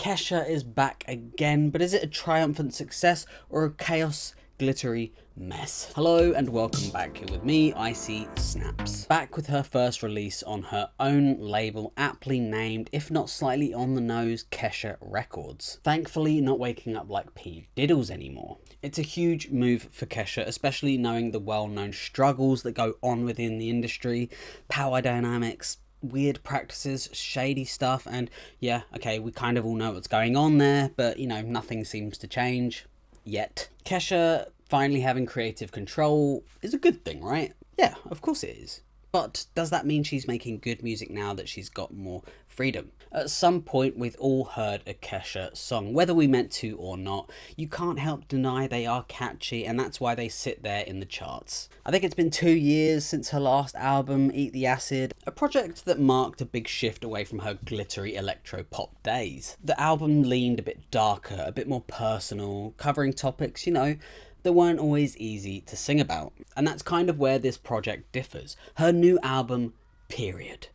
Kesha is back again, but is it a triumphant success or a chaos glittery mess? Hello and welcome back. Here with me, Icy Snaps. Back with her first release on her own label, aptly named, if not slightly on the nose, Kesha Records. Thankfully not waking up like P. Diddles anymore. It's a huge move for Kesha, especially knowing the well-known struggles that go on within the industry, power dynamics, weird practices, shady stuff, and yeah, okay, we kind of all know what's going on there, but you know, nothing seems to change yet. Kesha finally having creative control is a good thing, right? Yeah, of course it is. But does that mean she's making good music now that she's got more freedom? At some point we've all heard a Kesha song, whether we meant to or not. You can't help deny they are catchy, and that's why they sit there in the charts. I think it's been 2 years since her last album, Eat the Acid, a project that marked a big shift away from her glittery electro-pop days. The album leaned a bit darker, a bit more personal, covering topics, you know, that weren't always easy to sing about. And that's kind of where this project differs. Her new album, period.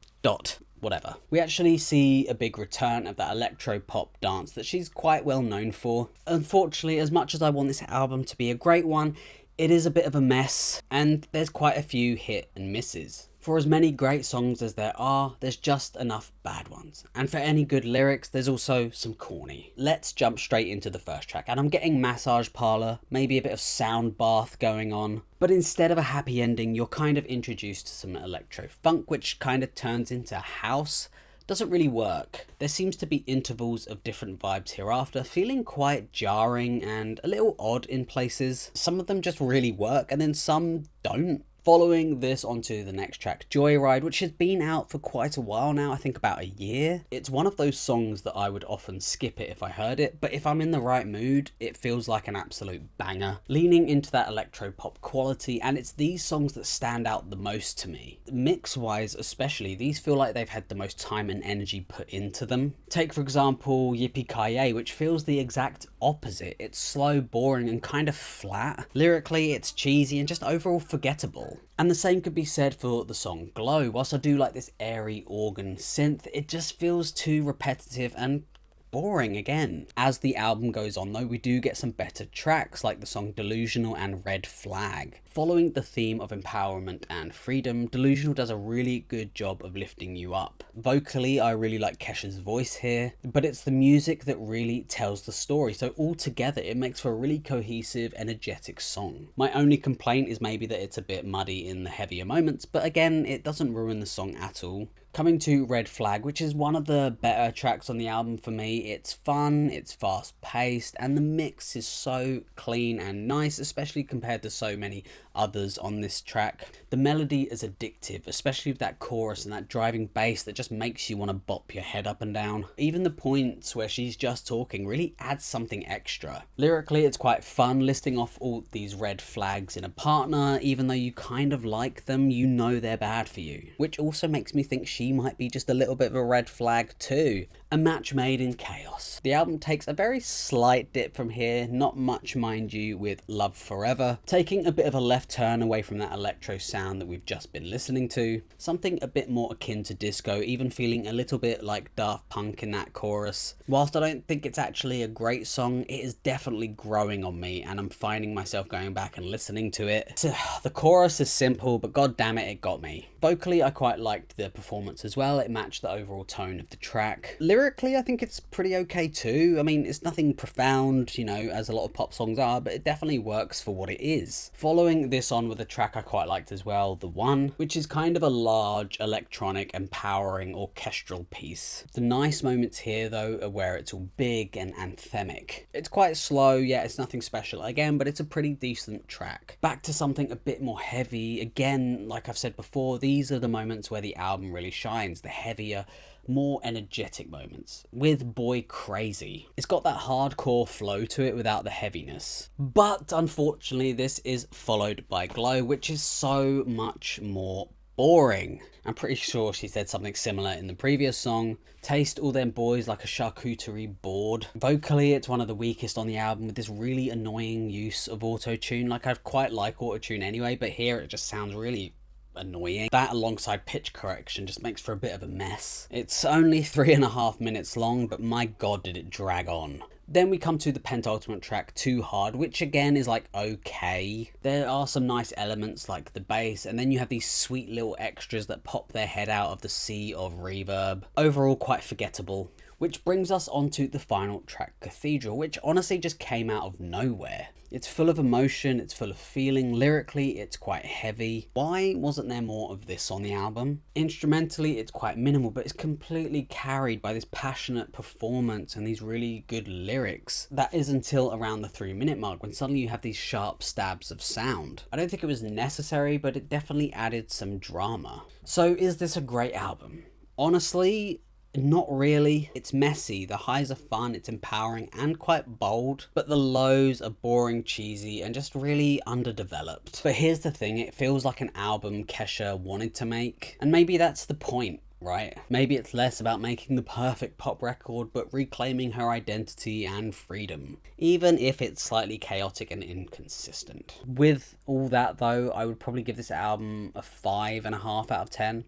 Whatever. We actually see a big return of that electro-pop dance that she's quite well known for. Unfortunately, as much as I want this album to be a great one, it is a bit of a mess, and there's quite a few hit and misses. For as many great songs as there are, there's just enough bad ones. And for any good lyrics, there's also some corny. Let's jump straight into the first track, and I'm getting massage parlour, maybe a bit of sound bath going on. But instead of a happy ending, you're kind of introduced to some electro funk, which kind of turns into house. Doesn't really work. There seems to be intervals of different vibes hereafter, feeling quite jarring and a little odd in places. Some of them just really work, and then some don't. Following this onto the next track, Joyride, which has been out for quite a while now, I think about a year. It's one of those songs that I would often skip it if I heard it, but if I'm in the right mood, it feels like an absolute banger. Leaning into that electro-pop quality, and it's these songs that stand out the most to me. Mix-wise especially, these feel like they've had the most time and energy put into them. Take for example YIPPEE-KI-YAY, which feels the exact opposite. It's slow, boring, and kind of flat. Lyrically, it's cheesy and just overall forgettable. And the same could be said for the song Glow. Whilst I do like this airy organ synth, it just feels too repetitive and boring again. As the album goes on though, we do get some better tracks like the song Delusional and Red Flag. Following the theme of empowerment and freedom, Delusional does a really good job of lifting you up. Vocally, I really like Kesha's voice here, but it's the music that really tells the story, so altogether it makes for a really cohesive, energetic song. My only complaint is maybe that it's a bit muddy in the heavier moments, but again, it doesn't ruin the song at all. Coming to Red Flag, which is one of the better tracks on the album for me. It's fun, it's fast paced, and the mix is so clean and nice, especially compared to so many others on this track. The melody is addictive, especially with that chorus and that driving bass that just makes you want to bop your head up and down. Even the points where she's just talking really adds something extra. Lyrically, it's quite fun, listing off all these red flags in a partner. Even though you kind of like them, you know they're bad for you, which also makes me think she might be just a little bit of a red flag too. A match made in chaos. The album takes a very slight dip from here, not much mind you, with Love Forever, taking a bit of a left turn away from that electro sound that we've just been listening to. Something a bit more akin to disco, even feeling a little bit like Daft Punk in that chorus. Whilst I don't think it's actually a great song, it is definitely growing on me, and I'm finding myself going back and listening to it. The chorus is simple, but god damn it, it got me. Vocally, I quite liked the performance as well. It matched the overall tone of the track. Lyrically, I think it's pretty okay too. I mean, it's nothing profound, you know, as a lot of pop songs are, but it definitely works for what it is. Following this on with a track I quite liked as well, The One, which is kind of a large, electronic, empowering, orchestral piece. The nice moments here, though, are where it's all big and anthemic. It's quite slow, yeah, it's nothing special again, but it's a pretty decent track. Back to something a bit more heavy. Again, like I've said before, these are the moments where the album really shines, the heavier, more energetic moments, with Boy Crazy. It's got that hardcore flow to it without the heaviness. But unfortunately, this is followed by Glow, which is so much more boring. I'm pretty sure she said something similar in the previous song. Taste all them boys like a charcuterie board. Vocally, it's one of the weakest on the album, with this really annoying use of auto-tune. Like, I quite like auto-tune anyway, but here it just sounds really annoying. That alongside pitch correction just makes for a bit of a mess. It's only 3.5 minutes long, but my god did it drag on. Then we come to the penultimate track, Too Hard, which again is like okay. There are some nice elements like the bass, and then you have these sweet little extras that pop their head out of the sea of reverb. Overall quite forgettable. Which brings us onto the final track, Cathedral, which honestly just came out of nowhere. It's full of emotion, it's full of feeling, lyrically it's quite heavy. Why wasn't there more of this on the album? Instrumentally it's quite minimal, but it's completely carried by this passionate performance and these really good lyrics. That is until around the 3-minute mark when suddenly you have these sharp stabs of sound. I don't think it was necessary, but it definitely added some drama. So is this a great album? Honestly, not really. It's messy, the highs are fun, it's empowering and quite bold, but the lows are boring, cheesy and just really underdeveloped. But here's the thing, it feels like an album Kesha wanted to make, and maybe that's the point, right? Maybe it's less about making the perfect pop record, but reclaiming her identity and freedom, even if it's slightly chaotic and inconsistent. With all that though, I would probably give this album a 5.5 out of 10.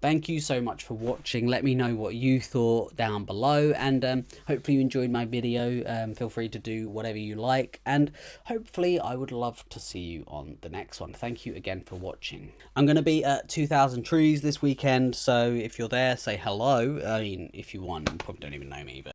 Thank you so much for watching. Let me know what you thought down below, and hopefully you enjoyed my video. Feel free to do whatever you like, and hopefully I would love to see you on the next one. Thank you again for watching. I'm going to be at 2000 Trees this weekend, so if you're there, say hello. I mean, if you want, you probably don't even know me, but